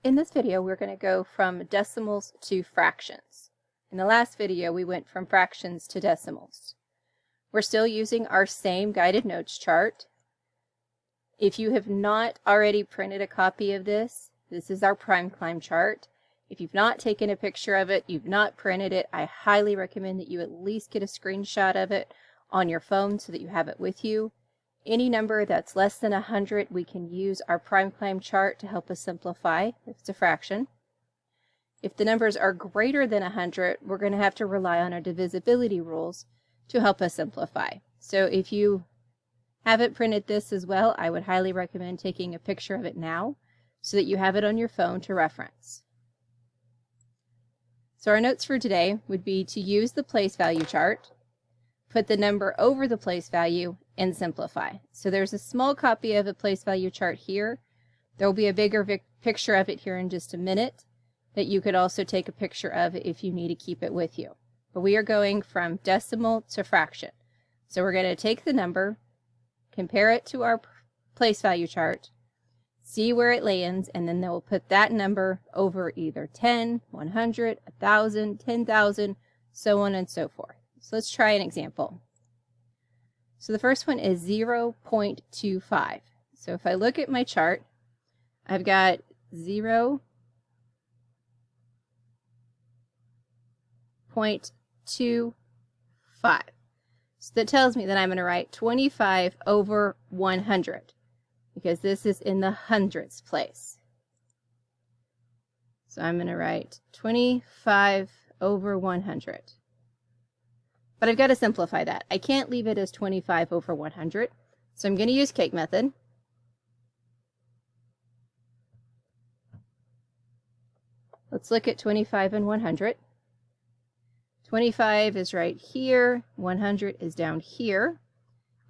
In this video, we're going to go from decimals to fractions. In the last video, we went from fractions to decimals. We're still using our same guided notes chart. If you have not already printed a copy of this, this is our prime climb chart. If you've not taken a picture of it, you've not printed it, I highly recommend that you at least get a screenshot of it on your phone so that you have it with you. Any number that's less than 100, we can use our prime climb chart to help us simplify if it's a fraction. If the numbers are greater than 100, we're going to have to rely on our divisibility rules to help us simplify. So if you haven't printed this as well, I would highly recommend taking a picture of it now so that you have it on your phone to reference. So our notes for today would be to use the place value chart, put the number over the place value, and simplify. So there's a small copy of a place value chart here. There will be a bigger picture of it here in just a minute that you could also take a picture of if you need to keep it with you. But we are going from decimal to fraction. So we're going to take the number, compare it to our place value chart, see where it lands, and then we'll put that number over either 10, 100, 1,000, 10,000, so on and so forth. So let's try an example. So the first one is 0.25. So if I look at my chart, I've got 0.25. So that tells me that I'm going to write 25 over 100 because this is in the hundredths place. So I'm going to write 25 over 100. But I've got to simplify that. I can't leave it as 25 over 100. So I'm going to use cake method. Let's look at 25 and 100. 25 is right here. 100 is down here.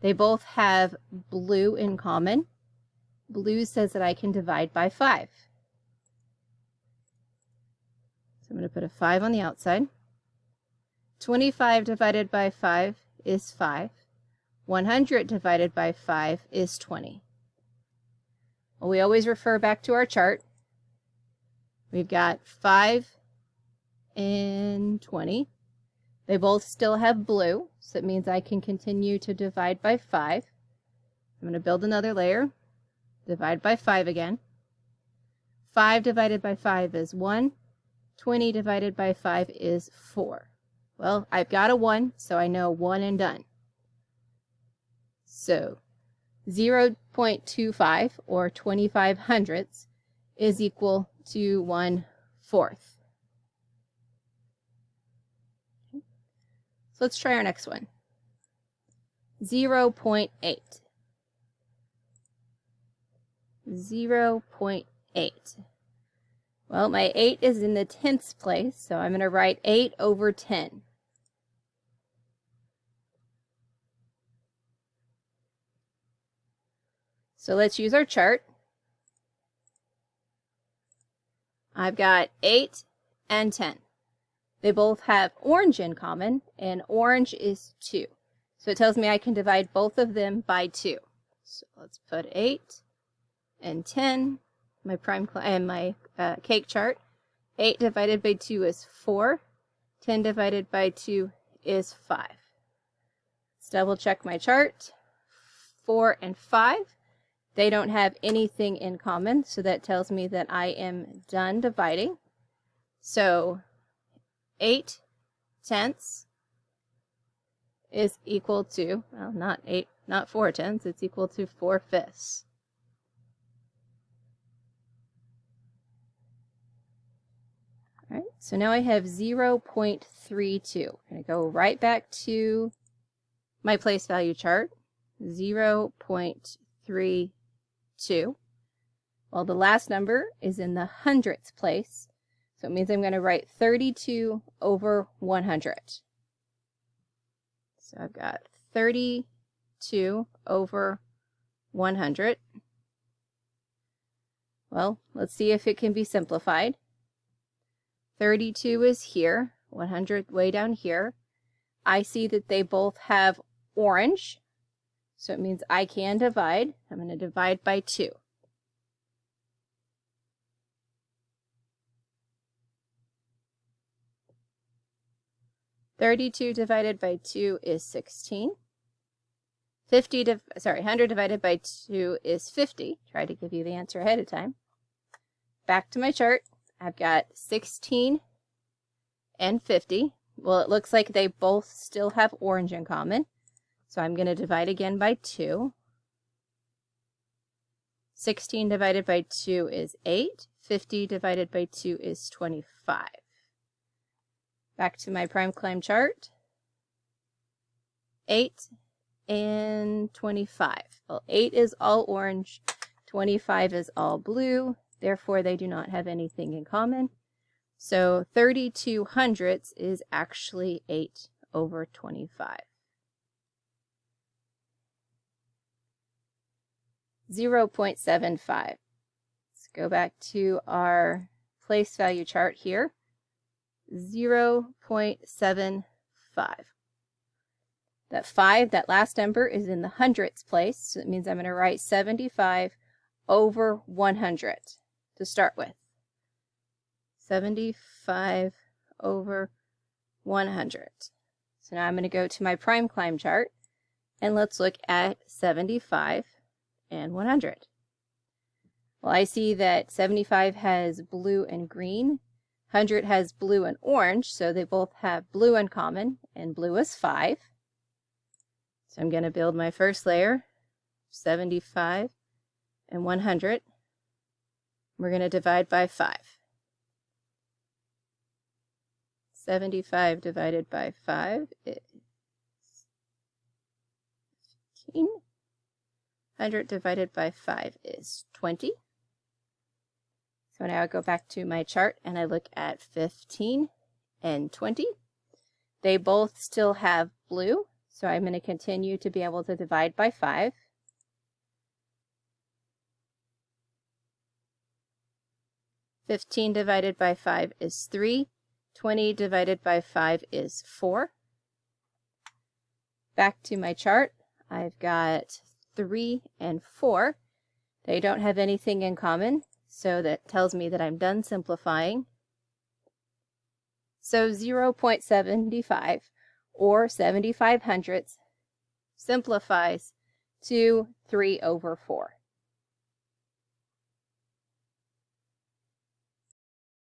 They both have blue in common. Blue says that I can divide by 5. So I'm going to put a 5 on the outside. 25 divided by 5 is 5. 100 divided by 5 is 20. Well, we always refer back to our chart. We've got 5 and 20. They both still have blue, so it means I can continue to divide by 5. I'm going to build another layer. Divide by 5 again. 5 divided by 5 is 1. 20 divided by 5 is 4. Well, I've got a 1, so I know 1 and done. So 0.25 or 25 hundredths is equal to 1/4. So let's try our next one. 0.8. 0.8. Well, my 8 is in the tenths place, so I'm going to write 8 over 10. So let's use our chart. I've got 8 and 10. They both have orange in common, and orange is 2. So it tells me I can divide both of them by 2. So let's put 8 and 10. My prime and my cake chart. 8 divided by 2 is 4. 10 divided by 2 is 5. Let's double check my chart. 4 and 5. They don't have anything in common, so that tells me that I am done dividing. So 8 tenths is equal to, well, not 4 tenths, it's equal to 4/5. All right, so now I have 0.32. I'm going to go right back to my place value chart. 0.32. Well, the last number is in the hundredths place, so it means I'm going to write 32 over 100. So I've got 32 over 100. Well, let's see if it can be simplified. 32 is here, 100 way down here. I see that they both have orange, so it means I can divide. I'm going to divide by 2. 32 divided by 2 is 16. 100 divided by 2 is 50. Try to give you the answer ahead of time. Back to my chart. I've got 16 and 50. Well, it looks like they both still have orange in common. So I'm going to divide again by 2. 16 divided by 2 is 8. 50 divided by 2 is 25. Back to my prime climb chart. 8 and 25. Well, 8 is all orange, 25 is all blue, therefore they do not have anything in common. So 32 hundredths is actually 8 over 25. 0.75. Let's go back to our place value chart here. 0.75. That 5, that last number, is in the hundredths place, so it means I'm going to write 75 over 100 to start with. 75 over 100. So now I'm going to go to my prime climb chart, and let's look at 75 and 100. Well, I see that 75 has blue and green, 100 has blue and orange, so they both have blue in common, and blue is 5. So I'm going to build my first layer, 75 and 100. We're going to divide by 5. 75 divided by 5 is 15. 100 divided by 5 is 20. So now I go back to my chart and I look at 15 and 20. They both still have blue. So I'm going to continue to be able to divide by 5. 15 divided by 5 is 3. 20 divided by 5 is 4. Back to my chart, I've got 3 and 4. They don't have anything in common, so that tells me that I'm done simplifying. So 0.75 or 75 hundredths simplifies to 3 over 4.